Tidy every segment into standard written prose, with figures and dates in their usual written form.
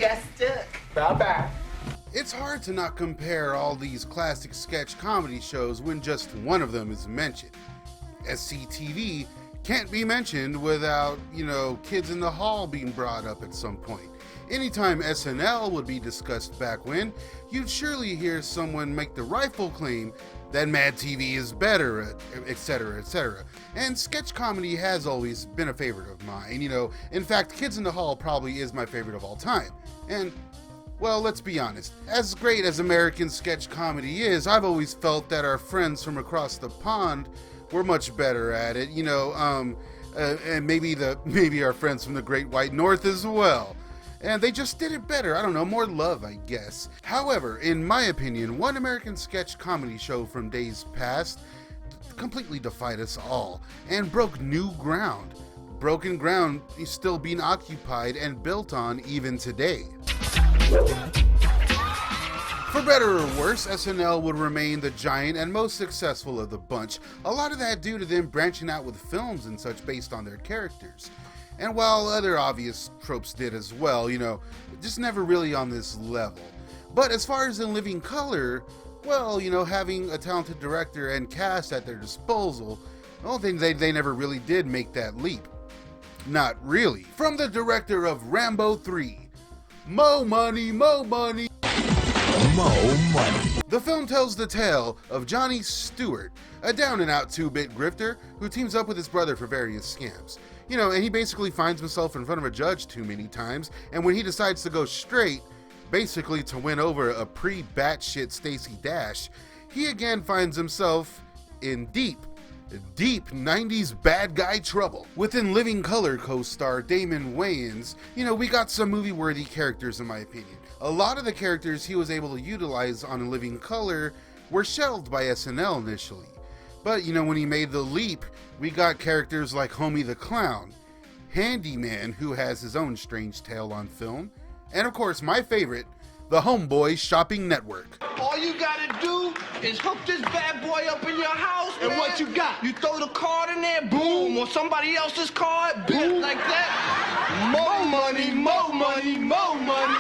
got stuck. Bye-bye. It's hard to not compare all these classic sketch comedy shows when just one of them is mentioned. SCTV can't be mentioned without, Kids in the Hall being brought up at some point. Anytime SNL would be discussed back when, you'd surely hear someone make the rightful claim that Mad TV is better, etc., etc. And sketch comedy has always been a favorite of mine. In fact, Kids in the Hall probably is my favorite of all time. And well, let's be honest, as great as American sketch comedy is, I've always felt that our friends from across the pond were much better at it, and maybe our friends from the Great White North as well. And they just did it better. I don't know, more love, I guess. However, in my opinion, one American sketch comedy show from days past completely defied us all and broke new ground. Broken ground is still being occupied and built on even today. For better or worse, SNL would remain the giant and most successful of the bunch. A lot of that due to them branching out with films and such based on their characters. And while other obvious tropes did as well, just never really on this level. But as far as in living color, well, having a talented director and cast at their disposal, well, they never really did make that leap. Not really. From the director of Rambo 3, Mo Money, Mo Money. Mo Money. The film tells the tale of Johnny Stewart, a down-and-out 2-bit grifter who teams up with his brother for various scams. And he basically finds himself in front of a judge too many times, and when he decides to go straight, basically to win over a pre-batshit Stacey Dash, he again finds himself in deep 90s bad guy trouble. Within Living Color co-star Damon Wayans, we got some movie-worthy characters in my opinion. A lot of the characters he was able to utilize on Living Color were shelved by SNL initially. But when he made the leap, we got characters like Homie the Clown, Handyman, who has his own strange tale on film, and of course my favorite, the Homeboy Shopping Network. All you gotta do is hook this bad boy up in your house, and man, what you got? You throw the card in there, boom, or somebody else's card, boom, like that. More money, more money, more money.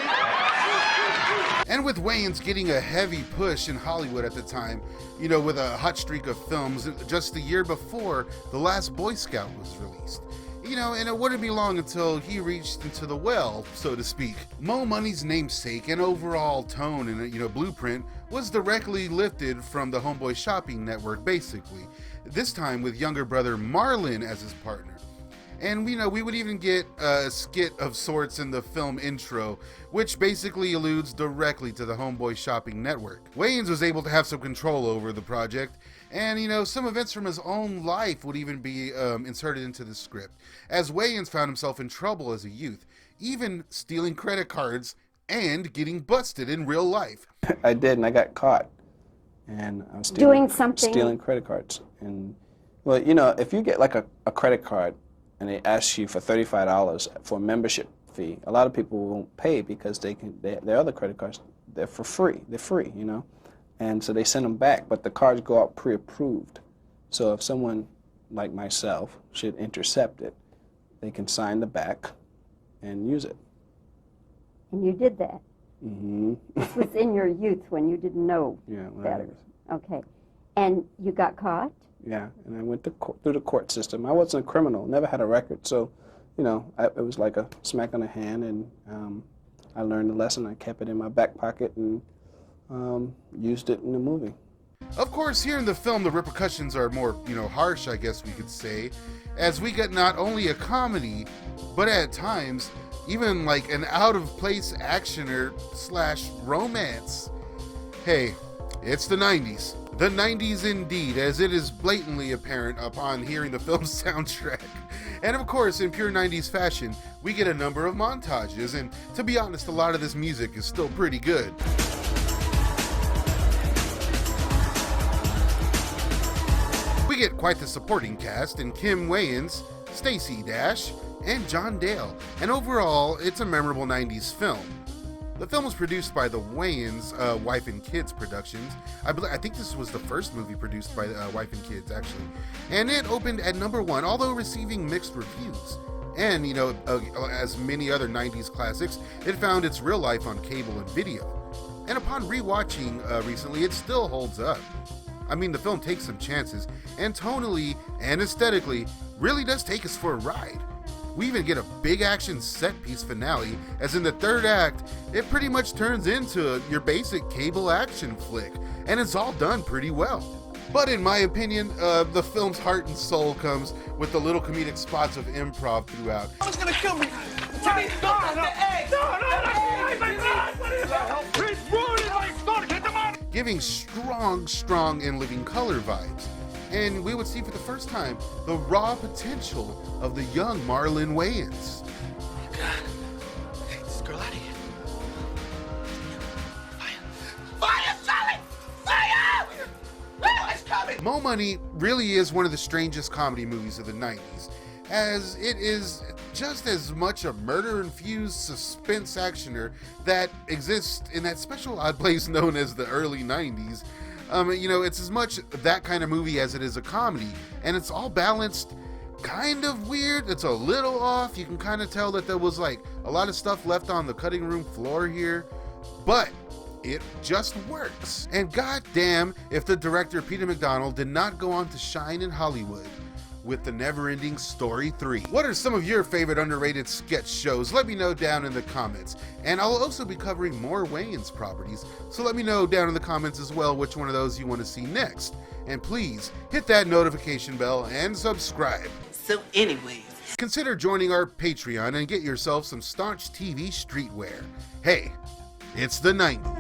And with Wayans getting a heavy push in Hollywood at the time, with a hot streak of films, just the year before, The Last Boy Scout was released. And it wouldn't be long until he reached into the well, so to speak. Mo Money's namesake and overall tone and, blueprint was directly lifted from the Homeboy Shopping Network, basically. This time with younger brother Marlon as his partner. And we would even get a skit of sorts in the film intro, which basically alludes directly to the Homeboy Shopping Network. Wayans was able to have some control over the project, and some events from his own life would even be inserted into the script, as Wayans found himself in trouble as a youth, even stealing credit cards and getting busted in real life. I did, and I got caught. And I was stealing credit cards. And well, if you get like a credit card and they ask you for $35 for a membership fee, a lot of people won't pay because their other credit cards, they're for free. They're free, And so they send them back, but the cards go out pre-approved. So if someone like myself should intercept it, they can sign the back and use it. And you did that? Mm-hmm. This was in your youth when you didn't know better. Okay. And you got caught? Yeah, and I went through the court system. I wasn't a criminal, never had a record, so, it was like a smack on the hand, and I learned the lesson. I kept it in my back pocket and used it in the movie. Of course, here in the film, the repercussions are more, harsh, I guess we could say, as we get not only a comedy, but at times, even like an out-of-place actioner / romance. Hey, it's the 90s. The 90s indeed, as it is blatantly apparent upon hearing the film's soundtrack. And of course, in pure 90s fashion, we get a number of montages, and to be honest, a lot of this music is still pretty good. We get quite the supporting cast in Kim Wayans, Stacey Dash, and John Dale, and overall, it's a memorable 90s film. The film was produced by the Wayans Wife and Kids Productions. I think this was the first movie produced by Wife and Kids, actually. And it opened at #1, although receiving mixed reviews. And, you know, as many other 90s classics, it found its real life on cable and video. And upon rewatching recently, it still holds up. I mean, the film takes some chances, and tonally and aesthetically really does take us for a ride. We even get a big action set piece finale, as in the third act, it pretty much turns into your basic cable action flick, and it's all done pretty well. But in my opinion, the film's heart and soul comes with the little comedic spots of improv throughout. I was gonna kill me. What is that? He's ruining my stomach. Get them out. Giving strong In Living Color vibes. And we would see for the first time the raw potential of the young Marlon Wayans. Oh, God. Take this girl out of here. Fire, Charlie! Fire! It's coming! Mo Money really is one of the strangest comedy movies of the 90s, as it is just as much a murder-infused suspense actioner that exists in that special odd place known as the early 90s. You know, it's as much that kind of movie as it is a comedy, and it's all balanced, kind of weird. It's a little off. You can kind of tell that there was like a lot of stuff left on the cutting room floor here, but it just works. And goddamn if the director Peter McDonald did not go on to shine in Hollywood with The Neverending Story 3. What are some of your favorite underrated sketch shows? Let me know down in the comments. And I'll also be covering more Wayans properties, so let me know down in the comments as well which one of those you want to see next. And please hit that notification bell and subscribe. So anyways, consider joining our Patreon and get yourself some staunch TV streetwear. Hey, it's the 90s.